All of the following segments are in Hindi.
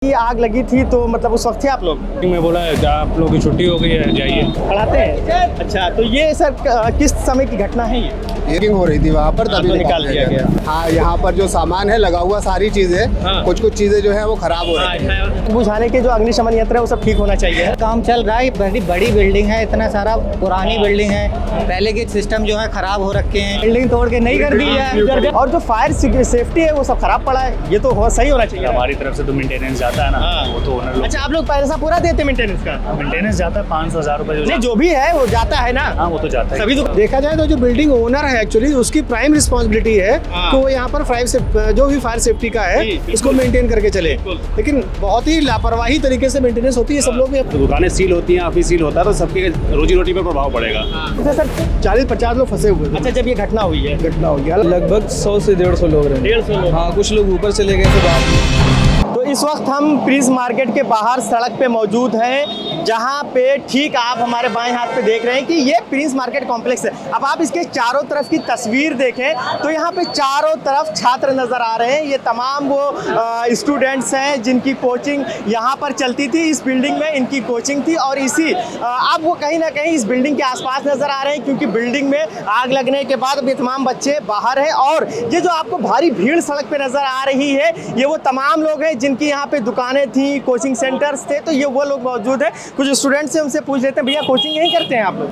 की आग लगी थी तो मतलब उस वक्त थे आप लोग? मैं बोला आप लोगों की छुट्टी हो गई है, जाइए। पढ़ाते हैं? अच्छा, तो ये सर किस समय की घटना है ये? हियरिंग हो रही थी वहाँ पर, तभी तो निकाल दिया गया। हाँ, यहाँ पर जो सामान है लगा हुआ सारी चीजें, हाँ। कुछ चीजें जो है वो खराब हो रही है। बुझाने के जो अग्निशमन यंत्र है वो सब ठीक होना चाहिए। काम चल रहा है, बड़ी बड़ी बिल्डिंग है, इतना सारा पुरानी बिल्डिंग है, पहले के सिस्टम जो है खराब हो रखे हैं, बिल्डिंग तोड़ के नहीं कर दी है। और जो फायर सेफ्टी है वो सब खराब पड़ा है, ये तो सही होना चाहिए। हमारी तरफ से तो मेंटेनेंस जाता है ना, वो तो ओनर लोग। अच्छा, आप लोग पैसा पूरा देते मेंटेनेंस का? मेंटेनेंस जाता है 500-1000 रुपए नहीं, जो भी है वो जाता है ना। हाँ, वो तो जाता है। सभी तो देखा जाए तो जो बिल्डिंग ओनर है एक्चुअली उसकी प्राइम रिस्पॉन्सिबिलिटी है हाँ। कि वो यहाँ पर जो भी फायर सेफ्टी का है जी, बिल्कुल। उसको मेंटेन करके चले, बिल्कुल। लेकिन बहुत ही लापरवाही तरीके से मेंटेनेंस होती है। सब लोग भी तो दुकानें सील होती हैं, ऑफिस सील होता है, तो सबके रोजी रोटी पर प्रभाव पड़ेगा। अच्छा सर, 40-50 लोग फंसे हुए थे। अच्छा जब ये घटना हुई है, घटना हो गया। लगभग 100 से 150 लोग रहे। 150 लोग। हाँ, कुछ लोग ऊपर चले गए थे बाहर। तो इस वक्त हम प्रिंस मार्केट के बाहर सड़क पे मौजूद हैं, जहां पे ठीक आप हमारे बाएं हाथ पे देख रहे हैं कि ये प्रिंस मार्केट कॉम्प्लेक्स है। अब आप इसके चारों तरफ की तस्वीर देखें तो यहाँ पे चारों तरफ छात्र नजर आ रहे हैं। ये तमाम वो स्टूडेंट्स हैं जिनकी कोचिंग यहाँ पर चलती थी। इस बिल्डिंग में इनकी कोचिंग थी और इसी अब वो कहीं ना कहीं इस बिल्डिंग के आसपास नजर आ रहे हैं, क्योंकि बिल्डिंग में आग लगने के बाद अभी तमाम बच्चे बाहर हैं। और ये जो आपको भारी भीड़ सड़क पे नजर आ रही है, ये वो तमाम लोग हैं जिनकी यहाँ पे दुकानें थी, कोचिंग सेंटर्स थे। तो ये वो लोग मौजूद हैं। कुछ स्टूडेंट्स से उनसे पूछ लेते हैं, भैया कोचिंग यहीं करते हैं आप लोग?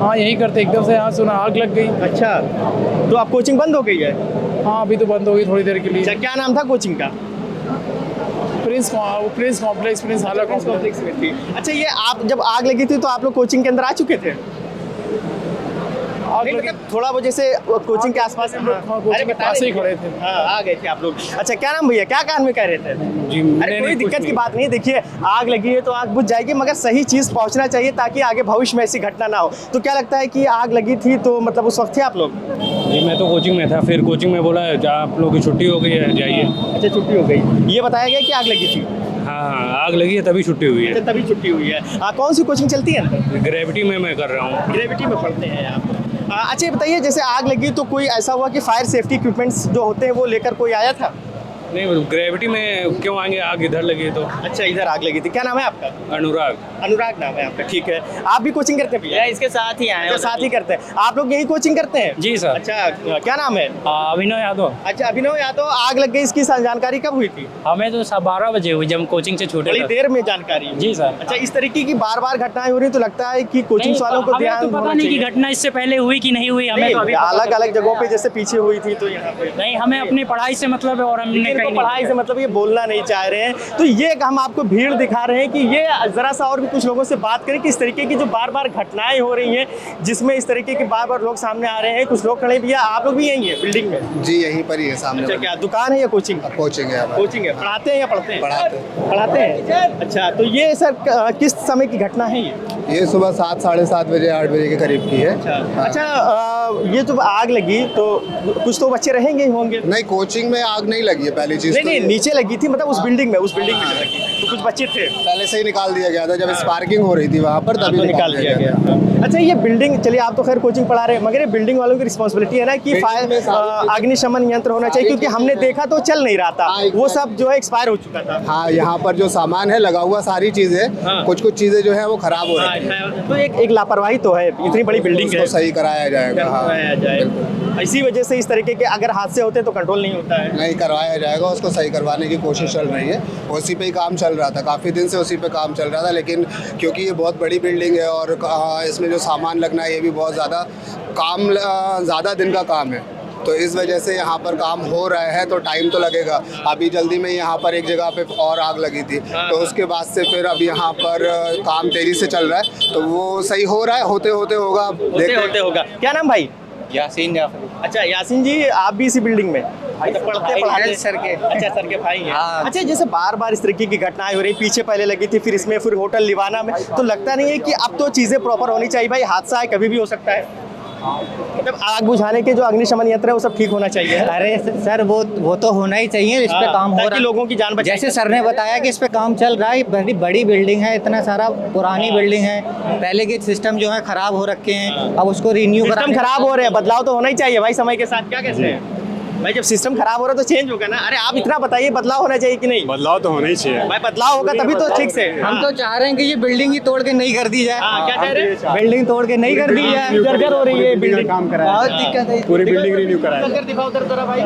हाँ, यही करते। एकदम से यहाँ सुना आग लग गई। अच्छा, तो आप कोचिंग बंद हो गई है? हाँ, अभी तो बंद हो गई थोड़ी देर के लिए। अच्छा, क्या नाम था कोचिंग का? प्रिंस कॉम्प्लेक्स, प्रिंस हाला कॉम्प्लेक्स। में थी। अच्छा, ये आप जब आग लगी थी तो आप लोग कोचिंग के अंदर आ चुके थे? नहीं, मतलब थोड़ा वो जैसे कोचिंग के आसपास हम लोग कोचिंग के पास ही खड़े थे। हाँ, आ गए थे आप लोग। अच्छा, क्या नाम भैया, क्या कारण में कह रहे थे? जी, अरे कोई दिक्कत की बात नहीं। देखिए, आग लगी है तो आग बुझ जाएगी, मगर सही चीज़ पहुंचना चाहिए ताकि आगे भविष्य में ऐसी घटना ना हो। तो क्या लगता है कि आग लगी थी तो मतलब उस वक्त थे आप लोग? जी, मैं तो कोचिंग में था, फिर कोचिंग में बोला आप लोगों की छुट्टी हो गई है, जाइए। अच्छा, छुट्टी हो गई। ये बताया गया कि आग लगी थी? हाँ, आग लगी है तभी छुट्टी हुई है। अच्छा, तभी छुट्टी हुई है। कौन सी कोचिंग चलती है? ग्रेविटी में मैं कर रहा हूँ। ग्रेविटी में पढ़ते हैं आप? अच्छा, ये बताइए, जैसे आग लगी तो कोई ऐसा हुआ कि फायर सेफ्टी इक्विपमेंट्स जो होते हैं वो लेकर कोई आया था? नहीं, ग्रेविटी में क्यों आएंगे, आग इधर लगी है तो। अच्छा, इधर आग लगी थी। क्या नाम है आपका? अनुराग। अनुराग नाम है आपका, ठीक है। आप भी कोचिंग करते हैं भैया? इसके साथ ही आए अच्छा, साथ ही करते हैं। आप लोग यही कोचिंग करते हैं? जी सर। अच्छा, क्या नाम है? अभिनव यादव। अच्छा, अभिनव यादव। आग लग गई, इसकी जानकारी कब हुई थी? हमें तो 12 बजे हुई, जब कोचिंग से छूटे। बड़ी देर में जानकारी? जी सर। अच्छा, इस तरीके की बार बार घटनाएं हो रही तो लगता है कि कोचिंग वालों को ध्यान पता होना नहीं कि चाहिए। घटना इससे पहले हुई कि नहीं हुई, हमें तो अभी अलग अलग जगहों पे जैसे पीछे हुई थी तो यहाँ पे नहीं, हमें अपनी पढ़ाई से मतलब है और हमने इनको कहीं पढ़ाई से मतलब ये बोलना नहीं चाह रहे हैं। तो ये हम आपको भीड़ दिखा रहे हैं कि ये जरा सा और भी कुछ लोगों से बात करें कि इस तरीके की जो बार बार घटनाएं हो रही हैं जिसमें इस तरीके के बार बार लोग सामने आ रहे हैं। कुछ लोग खड़े भी हैं। आप लोग भी यहीं है बिल्डिंग में? जी, यहीं पर ही है सामने। अच्छा, क्या दुकान है या कोचिंग? कोचिंग है हमारी। कोचिंग है। पढ़ाते हैं या पढ़ते हैं? पढ़ाते हैं। अच्छा, तो ये सर किस समय की घटना है ये? सुबह 7-7:30 बजे 8 बजे के करीब की है। हाँ। अच्छा, ये जो आग लगी तो कुछ तो बच्चे रहेंगे ही होंगे? नहीं, कोचिंग में आग नहीं लगी है पहली चीज। नहीं, नीचे लगी थी, मतलब उस बिल्डिंग में लगी तो कुछ बच्चे थे? पहले से ही निकाल दिया गया था, जब स्पार्किंग हो रही थी वहाँ पर, तभी तो निकाल दिया गया। अच्छा, ये बिल्डिंग, चलिए आप तो खैर कोचिंग पढ़ा रहे हैं, मगर ये बिल्डिंग वालों की रिस्पांसिबिलिटी है ना कि फायर अग्निशमन यंत्र होना चाहिए, क्योंकि हमने देखा तो चल नहीं रहा था, वो सब जो है एक्सपायर हो चुका था। हाँ, यहाँ पर जो सामान है लगा हुआ सारी चीजें, कुछ चीजें जो है वो खराब हो रही है। तो एक लापरवाही तो है, इतनी बड़ी बिल्डिंग है, सही कराया जाएगा। हाँ, इसी वजह से इस तरीके के अगर हादसे होते तो कंट्रोल नहीं होता है। नहीं, करवाया जाएगा, उसको सही करवाने की कोशिश चल रही है। उसी पे ही काम चल रहा था, काफ़ी दिन से उसी पे काम चल रहा था, लेकिन क्योंकि ये बहुत बड़ी बिल्डिंग है और इसमें जो सामान लगना है ये भी बहुत ज़्यादा दिन का काम है, तो इस वजह से यहाँ पर काम हो रहा है तो टाइम तो लगेगा। अभी जल्दी में यहाँ पर एक जगह पे और आग लगी थी, तो उसके बाद से फिर अब यहाँ पर काम तेज़ी से चल रहा है, तो वो सही हो रहा है। होते होते होगा, होते होगा। क्या नाम भाई? यासीन जाफरी। अच्छा, यासीन जी, आप भी इसी बिल्डिंग में पढ़ते सर के? अच्छा, सर के भाई हैं। हाँ। अच्छा, जैसे बार बार इस तरीके की घटनाएं हो रही, पीछे पहले लगी थी, फिर इसमें, फिर होटल लिवाना में, तो लगता नहीं है कि अब तो चीजें प्रॉपर होनी चाहिए? भाई, हादसा है, कभी भी हो सकता है, मतलब आग बुझाने के जो अग्निशमन यंत्र है वो सब ठीक होना चाहिए। अरे सर, वो तो होना ही चाहिए। इस पे काम हो रहा है, लोगों की जान बचाई। जैसे सर ने बताया कि इस पे काम चल रहा है, बड़ी बड़ी बिल्डिंग है, इतना सारा पुरानी बिल्डिंग है, पहले के सिस्टम जो है खराब हो रखे हैं, अब उसको रिन्यू सिस्टम खराब हो रहे हैं, बदलाव तो होना ही चाहिए भाई समय के साथ। क्या कहते हैं? भाई जब सिस्टम खराब हो रहा है तो चेंज होगा ना। अरे आप इतना बताइए, बदलाव होना चाहिए कि नहीं? बदलाव तो होना ही चाहिए। भाई बदलाव होगा तभी तो ठीक से। हम तो चाह रहे हैं कि ये बिल्डिंग ही तोड़ के नहीं कर दी जाए। क्या कह रहे हैं? बिल्डिंग तोड़ के नहीं कर दी जाए, जर्जर हो रही है बिल्डिंग। काम करा बहुत दिक्कत है। पूरी बिल्डिंग रिन्यू कराया। अंदर दिखाओ उधर जरा भाई।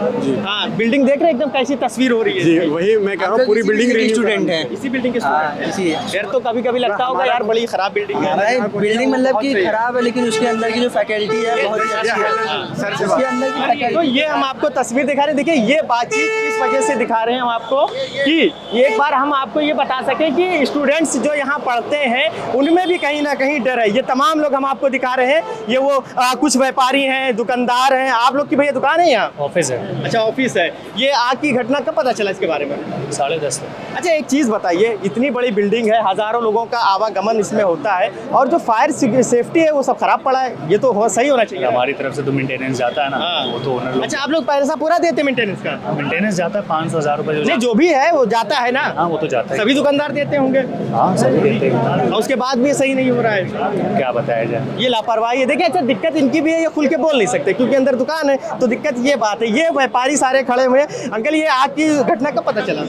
हाँ बिल्डिंग देख रहे हैं एकदम कैसी तस्वीर हो रही है। जी वही मैं कह रहा हूँ, पूरी बिल्डिंग रिन्यू स्टूडेंट है। इसी बिल्डिंग के स्टूडेंट हैं। यार तो कभी कभी लगता होगा यार बड़ी खराब बिल्डिंग है। बिल्डिंग मतलब कि खराब है, लेकिन उसके अंदर की जो फैकल्टी है बहुत ही अच्छी है। उसके अंदर की तो फैकल्टी ये हम आपको तस्वीर दिखा रहे हैं। देखिए ये बातचीत इस वजह से दिखा रहे हैं हम आपको कि एक बार हम आपको ये बता सकें कि स्टूडेंट्स जो यहाँ पढ़ते हैं उनमें भी कहीं ना कहीं डर है। ये तमाम लोग हम आपको दिखा रहे हैं। ये वो कुछ व्यापारी हैं, दुकानदार हैं। आप लोग की भैया दुकान है यहाँ? ऑफिस है। अच्छा ऑफिस है। ये आग की घटना कब पता चला इसके बारे में? 10:30। अच्छा एक चीज़ बताइए, इतनी बड़ी बिल्डिंग है, हज़ारों लोगों का आवागमन इसमें होता है और जो फायर सेफ्टी है वो सब खराब पड़ा है। ये तो सही होना चाहिए। हमारी तरफ से तो मेंटेनेंस जाता है ना, हाँ। वो तो ओनर लोग। अच्छा आप लोग पैसा पूरा देते मेंटेनेंस का? मेंटेनेंस जाता है 500-1000 रुपए नहीं जो भी है वो जाता है ना। हाँ वो तो जाता है। सभी दुकानदार देते होंगे। हाँ सभी देते हैं। और उसके बाद भी ये सही नहीं हो रहा है। क्या बताया जाए, ये लापरवाही है। देखिए अच्छा दिक्कत इनकी भी है, ये खुल के बोल नहीं सकते क्योंकि अंदर दुकान है। तो दिक्कत ये बात है। ये व्यापारी सारे खड़े हुए हैं। अंकल ये आग की घटना कब पता चला?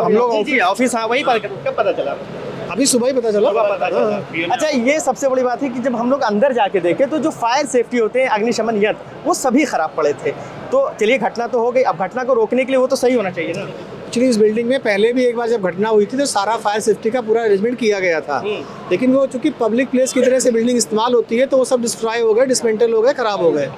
हम लोग जी ऑफिस, हाँ वही कब पता चला? अभी सुबह ही पता चला। अच्छा ये सबसे बड़ी बात है कि जब हम लोग अंदर जाके देखे तो जो फायर सेफ्टी होते हैं, अग्निशमन यंत्र, वो सभी खराब पड़े थे। तो चलिए घटना तो हो गई, अब घटना को रोकने के लिए वो तो सही होना चाहिए ना। एक्चुअली इस बिल्डिंग में पहले भी एक बार जब घटना हुई थी तो सारा फायर सेफ्टी का पूरा अरेंजमेंट किया गया था, लेकिन वो चूंकि पब्लिक प्लेस की तरह से बिल्डिंग इस्तेमाल होती है तो वो सब डिस्ट्रॉय हो गए, डिसमेंटल हो गए, खराब हो गए।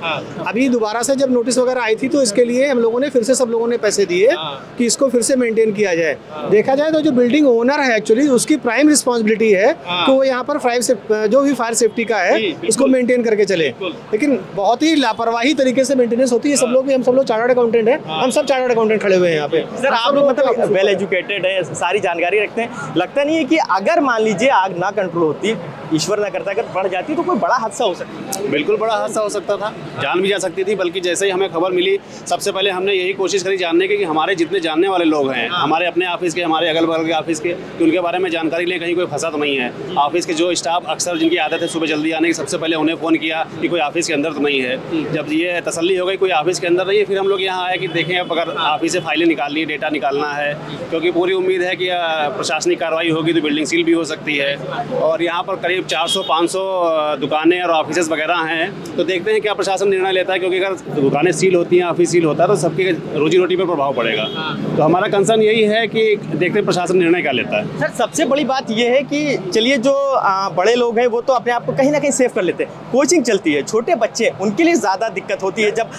अभी दोबारा से जब नोटिस वगैरह आई थी तो इसके लिए हम लोगों ने फिर से सब लोगों ने पैसे दिए कि इसको फिर से मेंटेन किया जाए। देखा जाए तो जो बिल्डिंग ओनर है एक्चुअली उसकी प्राइम रिस्पॉन्सिबिलिटी है कि वो यहाँ पर जो भी फायर सेफ्टी का है उसको मेंटेन करके चले, लेकिन बहुत ही लापरवाही तरीके से मेंटेनेंस होती है। सब लोग चार्टर्ड अकाउंटेंट है, हम सब चार्टर्ड अकाउंटेंट खड़े हुए हैं यहाँ पे। सर आप लोग मतलब वेल एजुकेटेड है, सारी जानकारी रखते हैं। लगता नहीं है कि अगर मान लीजिए आग ना कंट्रोल होती, ईश्वर ना करता, अगर बढ़ जाती तो कोई बड़ा हादसा हो सकता है? बिल्कुल बड़ा हादसा हो सकता था, जान भी जा सकती थी। बल्कि जैसे ही हमें खबर मिली सबसे पहले हमने यही कोशिश करी जानने की कि हमारे जितने जानने वाले लोग हैं, हमारे अपने ऑफिस के, हमारे अगल बगल के ऑफिस के, कि उनके बारे में जानकारी लें, कहीं कोई फंसा तो नहीं है। ऑफिस के जो स्टाफ अक्सर जिनकी आदत है सुबह जल्दी आने की, सबसे पहले उन्हें फ़ोन किया कि कोई ऑफिस के अंदर तो नहीं है। जब ये तसल्ली हो गई कोई ऑफिस के अंदर नहीं है, फिर हम लोग यहाँ आए कि देखें अब अगर ऑफिस से फाइलें निकालनी है, डेटा निकालना है, क्योंकि पूरी उम्मीद है कि प्रशासनिक कार्रवाई होगी तो बिल्डिंग सील भी हो सकती है। और यहाँ पर करीब 400-500 दुकानें और ऑफिस वगैरह हैं, तो देखते हैं क्या प्रशासन निर्णय लेता है, क्योंकि अगर दुकानें सील होती हैं, ऑफिस सील होता है तो सबके रोजी रोटी पर प्रभाव पड़ेगा। तो हमारा कंसर्न यही है कि देखते हैं प्रशासन निर्णय क्या लेता है। सर सबसे बड़ी बात यह है कि चलिए जो बड़े लोग हैं वो तो अपने आप को कहीं ना कहीं सेव कर लेते हैं, कोचिंग चलती है, छोटे बच्चे उनके लिए ज़्यादा दिक्कत होती है जब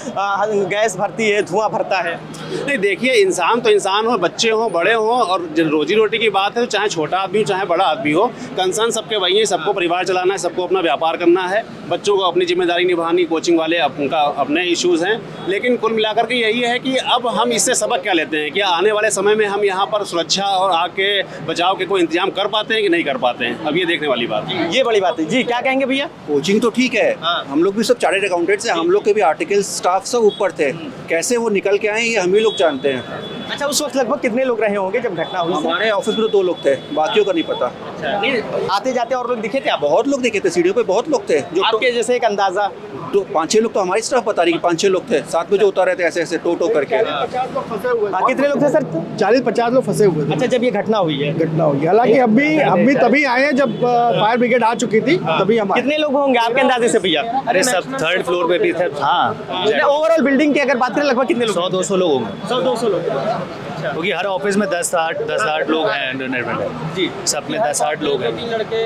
गैस भरती है, धुआं भरता है। नहीं देखिए, इंसान तो इंसान हो, बच्चे हों, बड़े हों, और रोजी रोटी की बात है तो चाहे छोटा आदमी हो चाहे बड़ा आदमी हो, कंसर्न सबके वही है। सबको परिवार चलाना है, सबको अपना व्यापार करना है, बच्चों को अपनी जिम्मेदारी निभानी, कोचिंग वाले उनका अपने इश्यूज़ हैं। लेकिन कुल मिलाकर के यही है कि अब हम इससे सबक क्या लेते हैं कि आने वाले समय में हम यहाँ पर सुरक्षा और आग के बचाव के कोई इंतजाम कर पाते हैं कि नहीं कर पाते हैं, अब ये देखने वाली बात है। ये बड़ी बात है जी। क्या कहेंगे भैया? कोचिंग तो ठीक है, हम लोग भी सब चार्टर्ड अकाउंटेंट्स हैं, हम लोग के भी आर्टिकल स्टाफ सब ऊपर थे, कैसे वो निकल के आए ये हम ही लोग जानते हैं। अच्छा उस वक्त लगभग कितने लोग रहे होंगे जब घटना हुई? हमारे ऑफिस में तो 2 लोग थे, बाकियों का नहीं पता। आते जाते और लोग दिखे थे आप? बहुत लोग दिखे थे, सीढ़ियों पे बहुत लोग थे। जो आपके जैसे एक अंदाजा? तो 5-6 लोग तो हमारी स्टाफ बता रही कि 5-6 लोग थे, साथ में जो उतार रहे थे ऐसे ऐसे टो करके। कितने लोग थे सर? 40-50 लोग फंसे हुए थे। अच्छा जब ये घटना हुई है? घटना हुई, हालांकि अभी तभी आए हैं जब फायर ब्रिगेड आ चुकी थी, तभी हम आए। कितने लोग होंगे आपके अंदाजे से भैया? अरे सब 3rd फ्लोर पे भी थे। हाँ ओवरऑल बिल्डिंग की अगर बात करें लगभग कितने लोग? 100-200 लोग होंगे, 100-200 लोग। क्योंकि हर ऑफिस में 10-8 लोग हैं जी, सब में 10-8 लोग हैं। 3 लड़के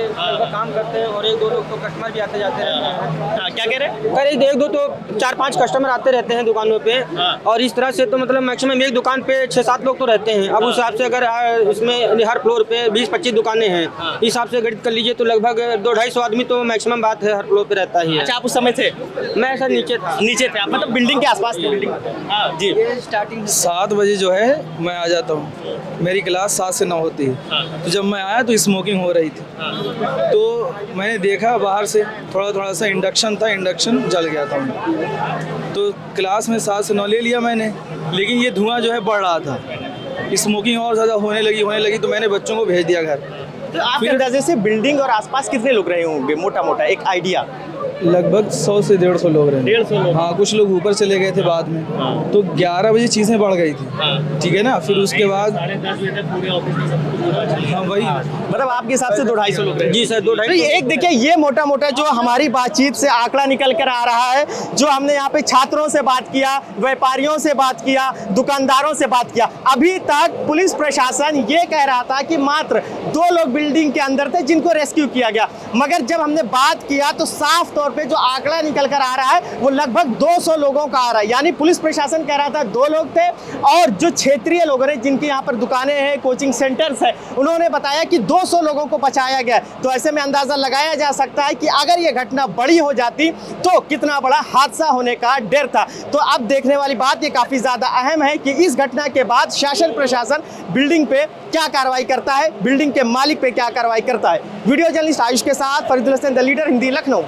काम करते हैं और 1-2 लोग तो कस्टमर भी आते जाते रहते हैं। क्या कह रहे हैं? करीब 1-2 तो 4-5 कस्टमर आते रहते हैं दुकानों पे, और इस तरह से तो मतलब मैक्सिमम एक दुकान पे 6-7 लोग तो रहते हैं। अब उस हिसाब से अगर इसमें हर फ्लोर पे 20-25 दुकानें हैं, इस हिसाब से गणित कर लीजिए तो लगभग 200-250 आदमी तो मैक्सिमम बात है हर फ्लोर पे रहता ही है। अच्छा आप उस समय थे? मैं सर नीचे था। नीचे थे आप, मतलब बिल्डिंग के आसपास थे? बिल्डिंग जी। स्टार्टिंग 7 बजे जो है मैं आ जाता हूँ, मेरी क्लास 7 से 9 होती है। तो जब मैं आया तो स्मोकिंग हो रही थी, तो मैंने देखा बाहर से थोड़ा सा इंडक्शन था, इंडक्शन जल गया था। तो क्लास में 7 से 9 ले लिया मैंने, लेकिन ये धुआं जो है बढ़ रहा था, स्मोकिंग और ज़्यादा होने लगी तो मैंने बच्चों को भेज दिया घर। तो आपके अंदाजे से बिल्डिंग और आसपास कितने लोग रहे होंगे मोटा मोटा एक आइडिया? लगभग 100 से 150 लोग रहे। 150 लोग। हाँ, कुछ लोग ऊपर चले गए थे बाद में। तो 11 बजे चीज़ें बढ़ गई थी। ठीक है ना, फिर उसके बाद हाँ वही मतलब आपके हिसाब से 200-250 लोग रहे। जी सर, 2-250 तो एक देखिए, ये मोटा मोटा जो हमारी बातचीत से आंकड़ा निकल कर आ रहा है, जो हमने यहाँ पे छात्रों से बात किया, व्यापारियों से बात किया, दुकानदारों से बात किया, अभी तक पुलिस प्रशासन ये कह रहा था कि मात्र 2 लोग बिल्डिंग के अंदर थे जिनको रेस्क्यू किया गया। मगर जब हमने बात किया तो साफ तौर पे जो आंकड़ा निकल कर आ रहा है वो लगभग 200 लोगों का आ रहा है। यानी पुलिस प्रशासन कह रहा था 2 लोग थे, और जो क्षेत्रीय लोग हैं जिनके यहाँ पर दुकानें हैं, कोचिंग सेंटर्स है, उन्होंने बताया कि 200 लोगों को बचाया गया। तो ऐसे में अंदाजा लगाया जा सकता है कि अगर ये घटना बड़ी हो जाती तो कितना बड़ा हादसा होने का डर था। तो अब देखने वाली बात ये काफी ज्यादा अहम है कि इस घटना के बाद शासन प्रशासन बिल्डिंग पे क्या कार्रवाई करता है, बिल्डिंग के मालिक पे क्या कार्रवाई करता है। वीडियो जर्नलिस्ट आयुष के साथ फरीदुल हसन, द लीडर, हिंदी, लखनऊ।